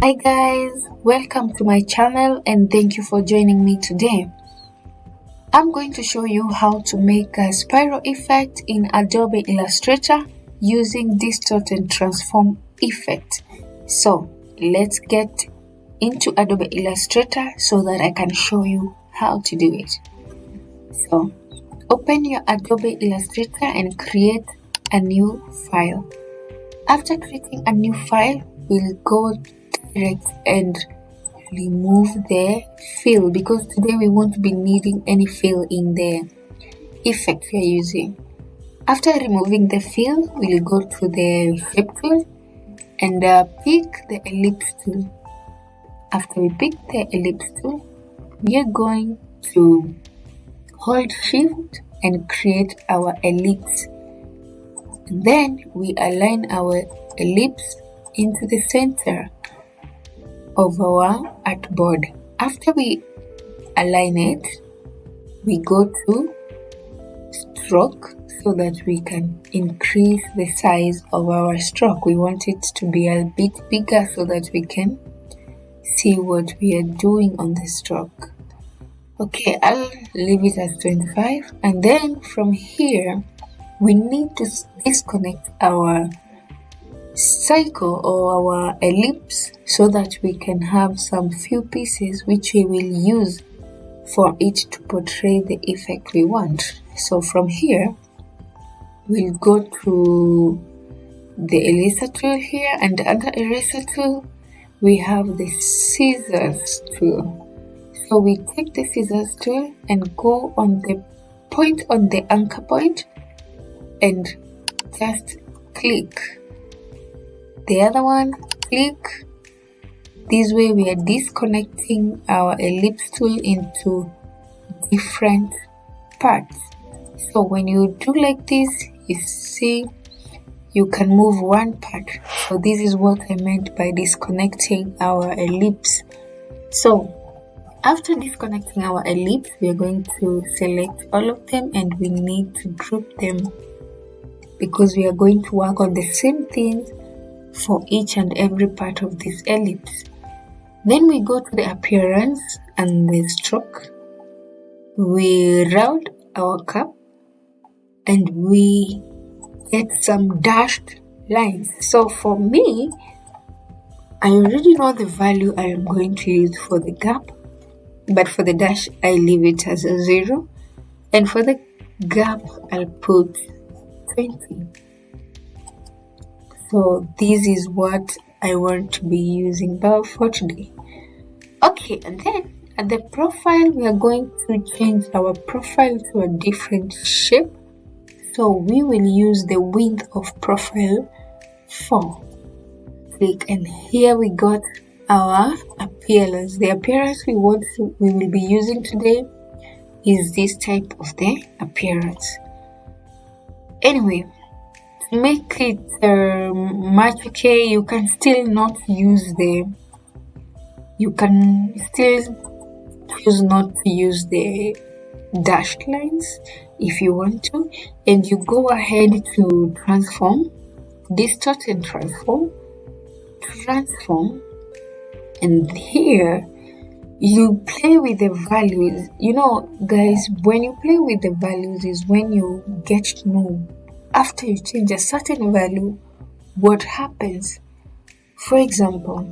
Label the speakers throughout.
Speaker 1: Hi guys, welcome to my channel and thank you for joining me today. I'm going to show you how to make a spiral effect in Adobe Illustrator using Distort and Transform effect. So let's get into Adobe Illustrator so that I can show you how to do it. So open your Adobe Illustrator and create a new file. After creating a new file, we'll go direct and remove the fill because today we won't be needing any fill in the effect we are using. After removing the fill, we'll go to the shape tool and pick the ellipse tool. After we pick the ellipse tool, we are going to hold shift and create our ellipse. Then we align our ellipse into the center of our artboard. After we align it, we go to stroke so that we can increase the size of our stroke. We want it to be a bit bigger so that we can see what we are doing on the stroke. Okay, I'll leave it as 25, and then from here we need to disconnect our cycle or our ellipse so that we can have some few pieces which we will use for it to portray the effect we want. So from here we'll go to the eraser tool here, and under eraser tool we have the scissors tool. So we take the scissors tool and go on the point on the anchor point and just click. The other one, click. This way we are disconnecting our ellipse tool into different parts. So when you do like this, you see you can move one part. So this is what I meant by disconnecting our ellipse. So after disconnecting our ellipse, we are going to select all of them and we need to group them because we are going to work on the same things for each and every part of this ellipse. Then we go to the appearance and the stroke. We round our cup and we get some dashed lines. So for me, I already know the value I am going to use for the gap, but for the dash I leave it as a 0, and for the gap I'll put 20. So this is what I want to be using for today. Okay, and then at the profile we are going to change our profile to a different shape. So we will use the width of profile 4. Click, and here we got our appearance. The appearance we will be using today is this type of the appearance. Anyway, to make it much okay, you can still choose not to use the dashed lines if you want to, and you go ahead to transform, distort and transform, and here you play with the values. You know guys, when you play with the values is when you get to know after you change a certain value what happens. For example,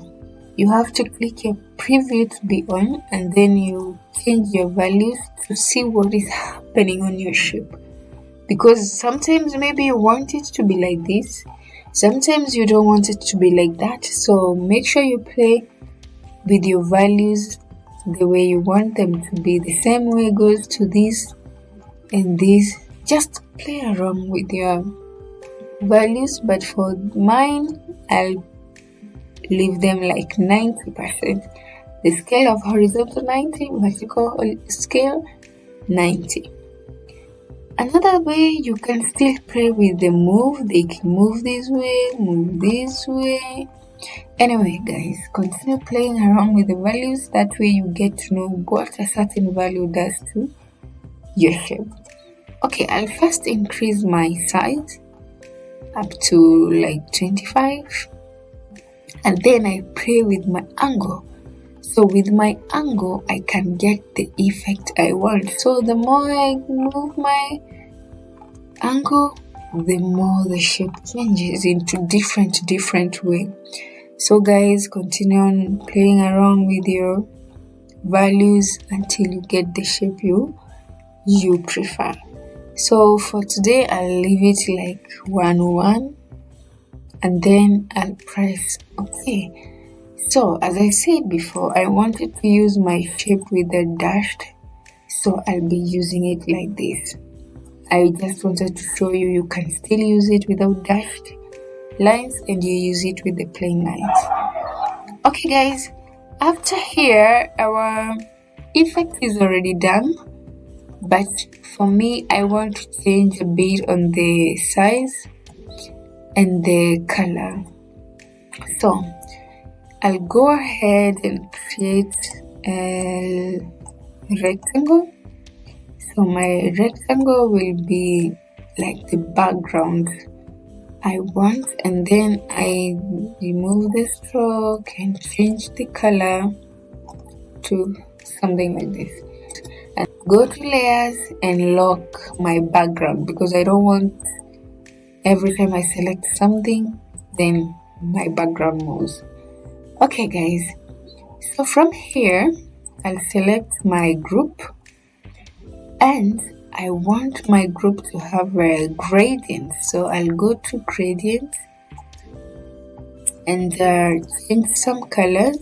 Speaker 1: you have to click your preview to be on and then you change your values to see what is happening on your shape, because sometimes maybe you want it to be like this, sometimes you don't want it to be like that. So make sure you play with your values the way you want them to be. The same way goes to this and this. Just play around with your values, but for mine I'll leave them like 90%. The scale of horizontal 90, vertical scale 90. Another way you can still play with the move. They can move this way, move this way. Anyway guys, continue playing around with the values. That way you get to know what a certain value does to your shape. Okay, I'll first increase my size up to like 25. and then I play with my angle. So with my angle, I can get the effect I want. So the more I move my angle, the more the shape changes into different way. So guys, continue on playing around with your values until you get the shape you prefer. So for today, I'll leave it like 1-1, and then I'll press OK. So as I said before, I wanted to use my shape with the dashed, so I'll be using it like this. I just wanted to show you can still use it without dashed lines, and you use it with the plain lines. Okay guys, after here, our effect is already done, but for me, I want to change a bit on the size and the color. So I'll go ahead and create a rectangle. So my rectangle will be like the background I want, and then I remove the stroke and change the color to something like this. And go to layers and lock my background, because I don't want every time I select something, then my background moves. Okay guys, so from here, I'll select my group, and I want my group to have a gradient. So I'll go to gradient and change some colors.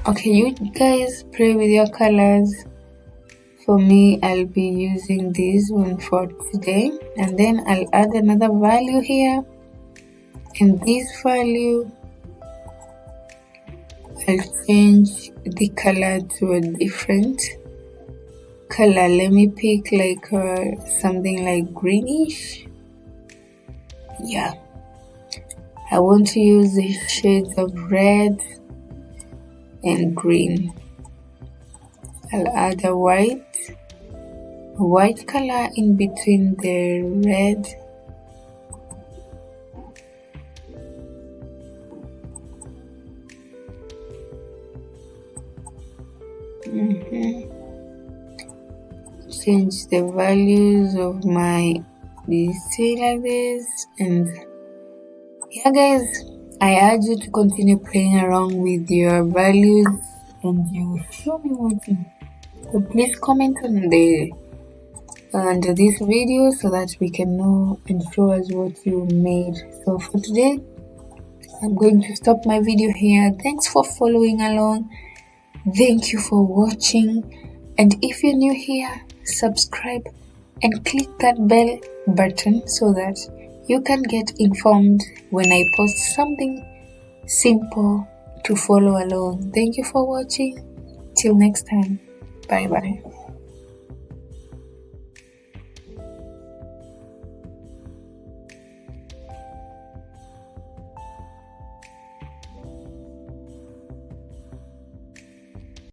Speaker 1: Okay, you guys play with your colors. For me, I'll be using this one for today, and then I'll add another value here, and this value I'll change the color to a different color. Let me pick like something like greenish. Yeah, I want to use the shades of red and green. I'll add a white color in between the red change the values of my DC like this. And yeah guys, I urge you to continue playing around with your values, and you show me what you. So please comment on under this video so that we can know and show us what you made. So for today, I'm going to stop my video here. Thanks for following along. Thank you for watching. And if you're new here, subscribe and click that bell button so that you can get informed when I post something simple to follow along. Thank you for watching. Till next time. Bye bye.